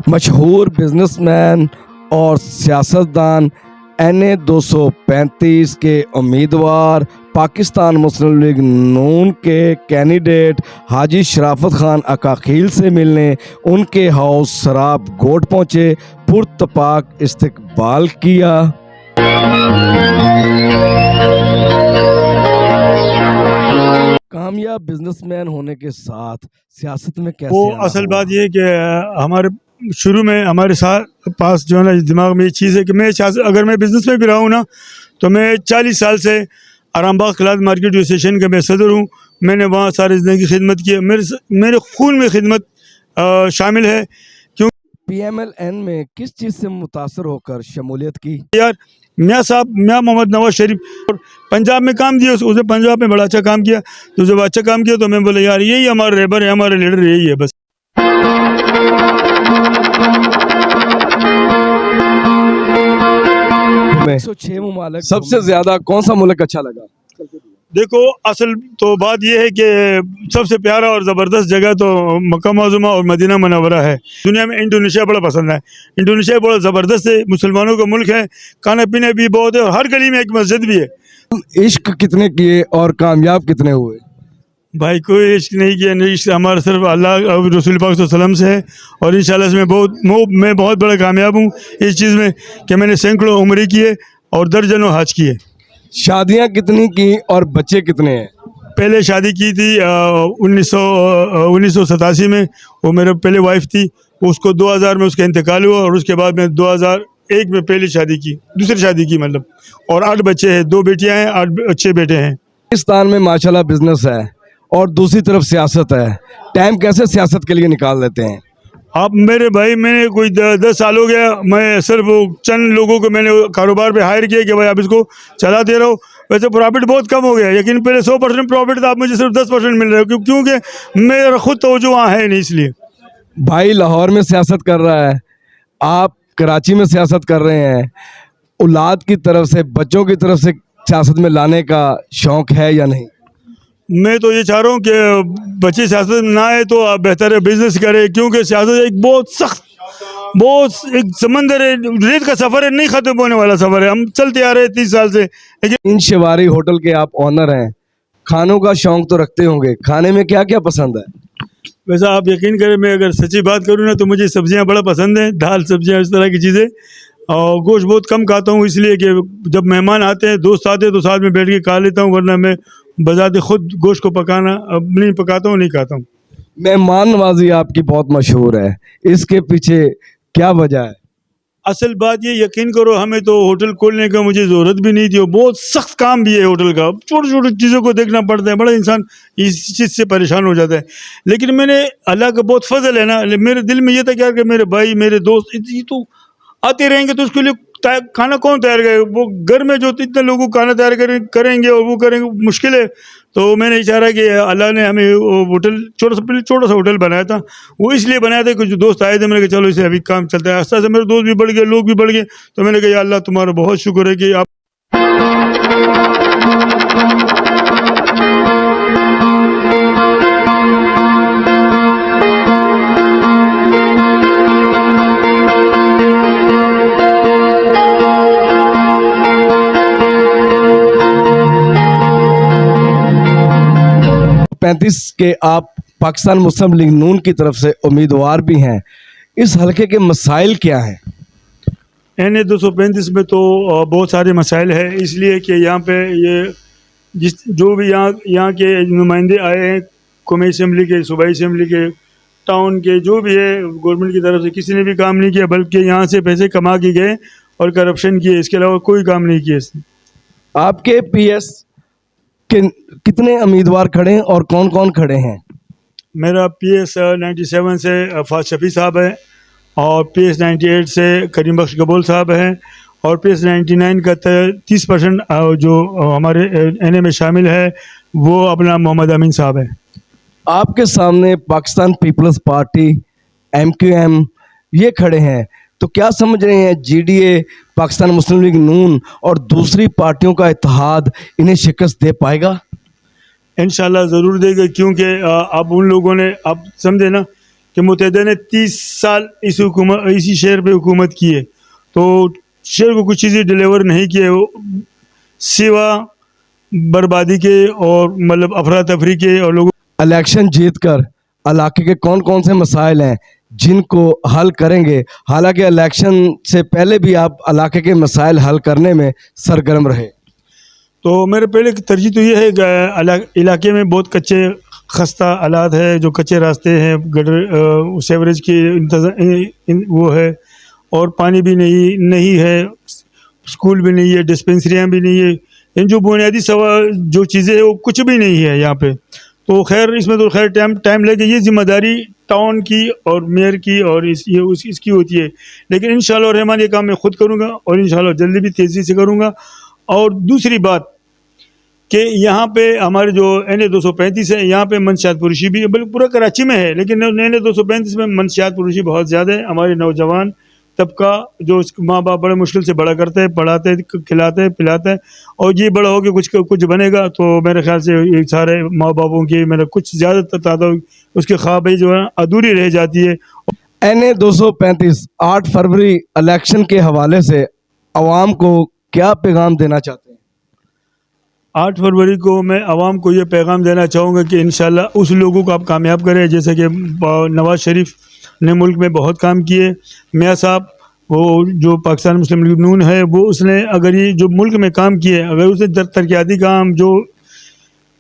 مشہور business man اور سیاستدان NA-235 کے امیدوار پاکستان مسلم لیگ نون کے کینڈیڈیٹ حاجی شرافت خان عقاقیل سے ملنے ان کے ہاؤس سراب گوٹ پہنچے، پرتپاک استقبال کیا۔ کامیاب بزنس مین ہونے کے ساتھ سیاست میں کیسے وہ اصل بات یہ ہے کہ ہمارے شروع میں ہمارے ساتھ پاس جو ہے نا دماغ میں یہ چیز ہے کہ میں اگر میں بزنس میں بھی رہا ہوں نا تو میں 40 سال سے آرام باغ کلاتھ مارکیٹ ایسوسیشن کا میں صدر ہوں۔ میں نے وہاں ساری زندگی خدمت کی ہے، میرے خون میں خدمت شامل ہے۔ کیوں PMLN میں کس چیز سے متاثر ہو کر شمولیت کی؟ یار میاں محمد نواز شریف پنجاب میں کام دیا، اس نے پنجاب میں بڑا اچھا کام کیا، تو جب اچھا کام کیا تو میں بولا یار یہی ہمارا رہبر ہے، ہمارا لیڈر یہی ہے بس۔ میں 106 ممالک سب سے زیادہ کون سا ملک اچھا لگا؟ دیکھو اصل تو بات یہ ہے کہ سب سے پیارا اور زبردست جگہ تو مکہ معظمہ اور مدینہ منورہ ہے۔ دنیا میں انڈونیشیا بڑا پسند ہے، انڈونیشیا بڑا زبردست ہے، مسلمانوں کا ملک ہے، کھانا پینے بھی بہت ہے اور ہر گلی میں ایک مسجد بھی ہے۔ عشق کتنے کیے اور کامیاب کتنے ہوئے؟ بھائی کوئی عشق نہیں کیا، نہیں عشق ہمارا صرف اللہ اور رسول پاک صلی اللہ علیہ وسلم سے ہے، اور انشاءاللہ اس میں بہت بڑا کامیاب ہوں اس چیز میں کہ میں نے سینکڑوں عمرے کیے اور درجنوں حج کیے۔ شادیاں کتنی کی اور بچے کتنے ہیں؟ پہلے شادی کی تھی 1987 میں، وہ میرے پہلے وائف تھی، اس کو 2000 میں اس کا انتقال ہوا، اور اس کے بعد میں 2001 میں پہلی شادی کی، دوسری شادی کی مطلب، اور 8 بچے ہیں، 2 بیٹیاں ہیں، 6 بیٹے ہیں۔ پاکستان میں ماشاءاللہ بزنس ہے اور دوسری طرف سیاست ہے، ٹائم کیسے سیاست کے لیے نکال لیتے ہیں؟ آپ میرے بھائی میں نے کوئی 10 سال ہو گیا، میں صرف چند لوگوں کو میں نے کاروبار پہ ہائر کیا کہ بھائی آپ اس کو چلا دے رہا ہو۔ ویسے پروفٹ بہت کم ہو گیا، لیکن پہلے 100% پروفٹ تھا، اب مجھے صرف 10% مل رہا ہے، کیونکہ میرا خود توجہ وہاں ہے نہیں، اس لیے۔ بھائی لاہور میں سیاست کر رہا ہے، آپ کراچی میں سیاست کر رہے ہیں، اولاد کی طرف سے بچوں کی طرف سے سیاست میں لانے کا شوق ہے یا نہیں؟ میں تو یہ چاہ رہا ہوں کہ بچے سیاست نہ آئے تو آپ بہتر ہے بزنس کرے، کیونکہ سیاست ایک بہت سخت، بہت ایک سمندر ہے، ریت کا سفر ہے، نہیں ختم ہونے والا سفر ہے، ہم چلتے آ رہے ہیں 30 سال سے۔ لیکن ان شواری ہوٹل کے آپ آنر ہیں، کھانوں کا شوق تو رکھتے ہوں گے، کھانے میں کیا کیا پسند ہے؟ ویسا آپ یقین کریں میں اگر سچی بات کروں نا تو مجھے سبزیاں بڑا پسند ہیں، دال سبزیاں اس طرح کی چیزیں، اور گوشت بہت کم کھاتا ہوں، اس لیے کہ جب مہمان آتے ہیں، دوست آتے ہیں تو ساتھ میں بیٹھ کے کھا لیتا ہوں، ورنہ میں بذات خود گوشت کو پکانا نہیں پکاتا ہوں، نہیں کھاتا ہوں۔ مہمان نوازی آپ کی بہت مشہور ہے، اس کے پیچھے کیا وجہ ہے؟ اصل بات یہ یقین کرو ہمیں تو ہوٹل کھولنے کا مجھے ضرورت بھی نہیں تھی، اور بہت سخت کام بھی ہے ہوٹل کا، چھوٹی چھوٹی چیزوں کو دیکھنا پڑتا ہے، بڑا انسان اس چیز سے پریشان ہو جاتا ہے۔ لیکن میں نے اللہ کا بہت فضل ہے نا، میرے دل میں یہ تھا کہ میرے بھائی میرے دوست یہ تو آتے رہیں گے تو اس کے لیے کھانا کون تیار کرے، وہ گھر میں جو اتنے لوگوں کو کھانا تیار کریں گے اور وہ کریں گے مشکل ہے، تو میں نے اشارہ کہ اللہ نے ہمیں ہوٹل چھوٹا سا ہوٹل بنایا تھا، وہ اس لیے بنایا تھا کہ جو دوست آئے تھے میں نے کہا چلو اسے ابھی کام چلتا ہے، آہستہ سے میرے دوست بھی بڑھ گئے، لوگ بھی بڑھ گئے، تو میں نے کہا یا اللہ تمہارا بہت شکر ہے کہ آپ کے آپ پاکستان مسلم لیگ نون کی طرف سے امیدوار بھی ہیں، اس حلقے کے مسائل کیا ہیں؟ NA-235 میں تو بہت سارے مسائل ہیں، اس لیے کہ یہاں پہ یہ جو بھی یہاں کے نمائندے آئے ہیں، قومی اسمبلی کے، صوبائی اسمبلی کے، ٹاؤن کے، جو بھی ہے گورنمنٹ کی طرف سے کسی نے بھی کام نہیں کیا، بلکہ یہاں سے پیسے کما کے گئے اور کرپشن کیے، اس کے علاوہ کوئی کام نہیں کیا اس نے۔ آپ کے PS کے کتنے امیدوار کھڑے ہیں اور کون کون کھڑے ہیں؟ میرا PS 97 سے فاض شفیع صاحب ہے، اور PS 98 سے کریم بخش قبول صاحب ہیں، اور PS 99 کا 30% جو ہمارے NA میں شامل ہے وہ اپنا محمد امین صاحب ہے۔ آپ کے سامنے پاکستان پیپلز پارٹی MQM یہ کھڑے ہیں، تو کیا سمجھ رہے ہیں GDA پاکستان مسلم لیگ نون اور دوسری پارٹیوں کا اتحاد انہیں شکست دے پائے گا؟ انشاءاللہ ضرور دے گا، کیونکہ اب ان لوگوں نے اب سمجھے نا کہ متحدہ نے 30 سال اسی شہر پہ حکومت کی ہے، تو شہر کو کچھ چیزیں ڈلیور نہیں کیے، سوا بربادی کے اور مطلب افراتفری کے اور لوگوں. الیکشن جیت کر علاقے کے کون کون سے مسائل ہیں جن کو حل کریں گے؟ حالانکہ الیکشن سے پہلے بھی آپ علاقے کے مسائل حل کرنے میں سرگرم رہے. تو میرے پہلے کی ترجیح تو یہ ہے کہ علاقے میں بہت کچے خستہ حالات ہے، جو کچے راستے ہیں، گٹر سیوریج کی وہ ہے، اور پانی بھی نہیں ہے، اسکول بھی نہیں ہے، ڈسپنسریاں بھی نہیں ہے، ان جو بنیادی جو چیزیں ہیں وہ کچھ بھی نہیں ہے یہاں پہ. تو خیر اس میں تو خیر ٹائم لے کے یہ ذمہ داری ٹاؤن کی اور میئر کی اور اس کی ہوتی ہے، لیکن انشاءاللہ الرحمن یہ کام میں خود کروں گا اور انشاءاللہ جلدی بھی تیزی سے کروں گا. اور دوسری بات کہ یہاں پہ ہمارے جو NA-235 ہے، یہاں پہ منشیات فروشی بھی بلکہ پورا کراچی میں ہے، لیکن NA-235 میں منشیات فروشی بہت زیادہ ہے. ہمارے نوجوان طبقہ جو ماں باپ بڑے مشکل سے بڑا کرتے ہیں، پڑھاتے کھلاتے پلاتے، اور یہ بڑا ہو کے کچھ بنے گا، تو میرے خیال سے یہ سارے ماں باپوں کی میرا کچھ زیادہ تعداد اس کے خواب جو ہے ادھوری رہ جاتی ہے. NA-235 8 فروری الیکشن کے حوالے سے عوام کو کیا پیغام دینا چاہتے ہیں؟ 8 فروری کو میں عوام کو یہ پیغام دینا چاہوں گا کہ انشاءاللہ اس لوگوں کو آپ کامیاب کریں جیسے کہ نواز شریف نے ملک میں بہت کام کیے. میاں صاحب وہ جو پاکستان مسلم لیگ نون ہے، وہ اس نے اگر یہ جو ملک میں کام کیے، اگر اس نے ترقیاتی کام جو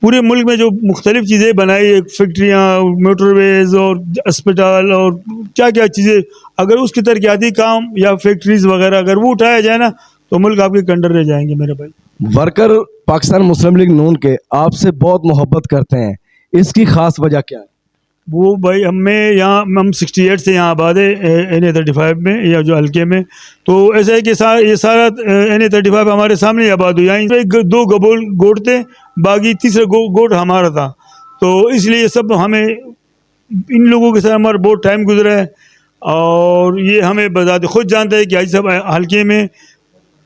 پورے ملک میں جو مختلف چیزیں بنائی، فیکٹریاں، موٹر ویز اور اسپتال اور کیا کیا چیزیں، اگر اس کے ترقیاتی کام یا فیکٹریز وغیرہ اگر وہ اٹھایا جائے نا، تو ملک آپ کے کنڈر رہ جائیں گے میرے بھائی. ورکر پاکستان مسلم لیگ نون کے آپ سے بہت محبت کرتے ہیں، اس کی خاص وجہ کیا ہے؟ وہ بھائی ہم 68 سے یہاں آباد ہے NA-35 میں یا جو حلقے میں، تو ایسا ہے کہ یہ سارا NA-35 ہمارے سامنے ہی آباد ہوا. یہیں 2 گوٹ تھے، باقی تیسرا گوٹ ہمارا تھا. تو اس لیے سب ہمیں ان لوگوں کے ساتھ ہمارا بہت ٹائم گزرا ہے، اور یہ ہمیں بذات خود جانتا ہے کہ حاجی صاحب حلقے میں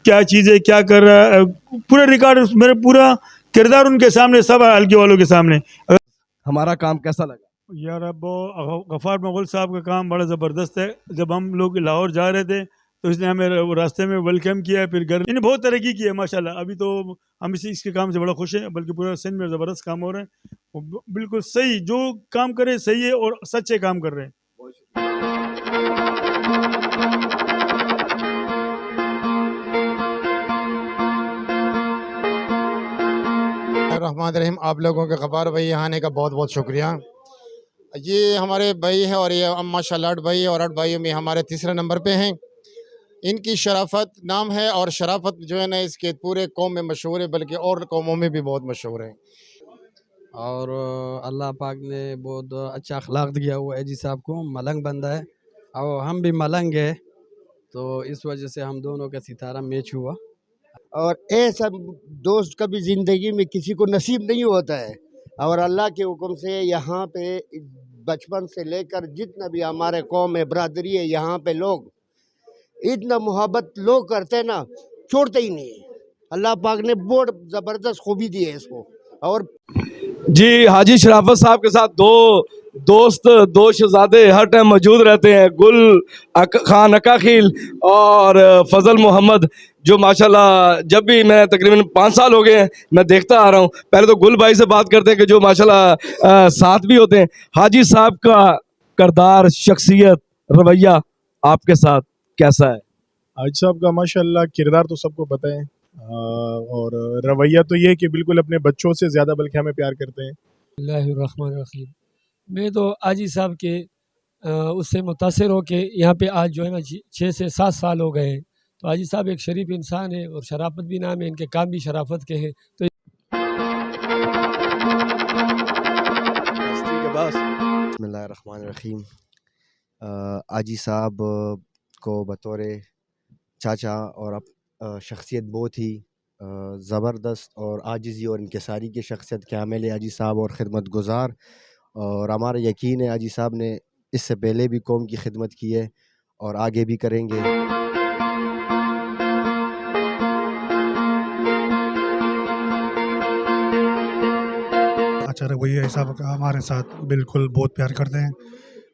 کیا چیز ہے، کیا کر رہا ہے. پورا ریکارڈ میرا پورا کردار ان کے سامنے، سب حلقے والوں کے سامنے. ہمارا کام کیسا لگا؟ یار اب غفار مغل صاحب کا کام بڑا زبردست ہے. جب ہم لوگ لاہور جا رہے تھے تو اس نے ہمیں راستے میں ویلکم کیا، پھر گھر انہیں بہت ترقی کی ہے ماشاءاللہ. ابھی تو ہم اس کے کام سے بڑا خوش ہیں، بلکہ پورا سندھ میں زبردست کام ہو رہے ہیں. بالکل صحیح، جو کام کرے صحیح ہے اور سچے کام کر رہے ہیں. الرحمن الرحیم. آپ لوگوں کے غفار بھائی یہاں آنے کا بہت بہت شکریہ. یہ ہمارے بھائی ہیں اور یہ ماشاء اللہ 8 بھائی، اور 8 بھائیوں میں ہمارے تیسرے نمبر پہ ہیں. ان کی شرافت نام ہے، اور شرافت جو ہے نا اس کے پورے قوم میں مشہور ہے، بلکہ اور قوموں میں بھی بہت مشہور ہے. اور اللہ پاک نے بہت اچھا اخلاق دیا ہوا ہے جی صاحب کو. ملنگ بندہ ہے اور ہم بھی ملنگ ہے، تو اس وجہ سے ہم دونوں کا ستارہ میچ ہوا. اور ایسا دوست کبھی زندگی میں کسی کو نصیب نہیں ہوتا ہے، اور اللہ کے حکم سے یہاں پہ بچپن سے لے کر جتنا بھی ہمارے قوم ہے، برادری ہے، یہاں پہ لوگ اتنا محبت لوگ کرتے ہیں نا، چھوڑتے ہی نہیں ہے. اللہ پاک نے بہت زبردست خوبی دی ہے اس کو. اور جی حاجی شرافت صاحب کے ساتھ 2 دوست، 2 شہزادے ہر ٹائم موجود رہتے ہیں، گل خان عقاقیل اور فضل محمد، جو ماشاءاللہ جب بھی میں تقریباً 5 سال ہو گئے ہیں میں دیکھتا آ رہا ہوں. پہلے تو گل بھائی سے بات کرتے ہیں کہ جو ماشاءاللہ ساتھ بھی ہوتے ہیں. حاجی صاحب کا کردار، شخصیت، رویہ آپ کے ساتھ کیسا ہے؟ حاج صاحب کا ماشاءاللہ کردار تو سب کو پتہ ہے، اور رویہ تو یہ ہے کہ بالکل اپنے بچوں سے زیادہ بلکہ ہمیں پیار کرتے ہیں. اللہ الرحمن الرحیم. میں تو حاجی صاحب کے اس سے متاثر ہو کے یہاں پہ آج جو ہے نا 6 سے 7 سال ہو گئے ہیں. تو حاجی صاحب ایک شریف انسان ہے، اور شرافت بھی نام ہے، ان کے کام بھی شرافت کے ہیں. تو بسم اللہ الرحمن الرحیم. حاجی صاحب کو بطور چاچا اور شخصیت بہت ہی زبردست اور عاجزی اور انکساری کی شخصیت کے حامل ہے حاجی صاحب، اور خدمت گزار. اور ہمارا یقین ہے حاجی صاحب نے اس سے پہلے بھی قوم کی خدمت کی ہے اور آگے بھی کریں گے. اچھا رویہ صاحب کا ہمارے ساتھ بالکل بہت پیار کرتے ہیں.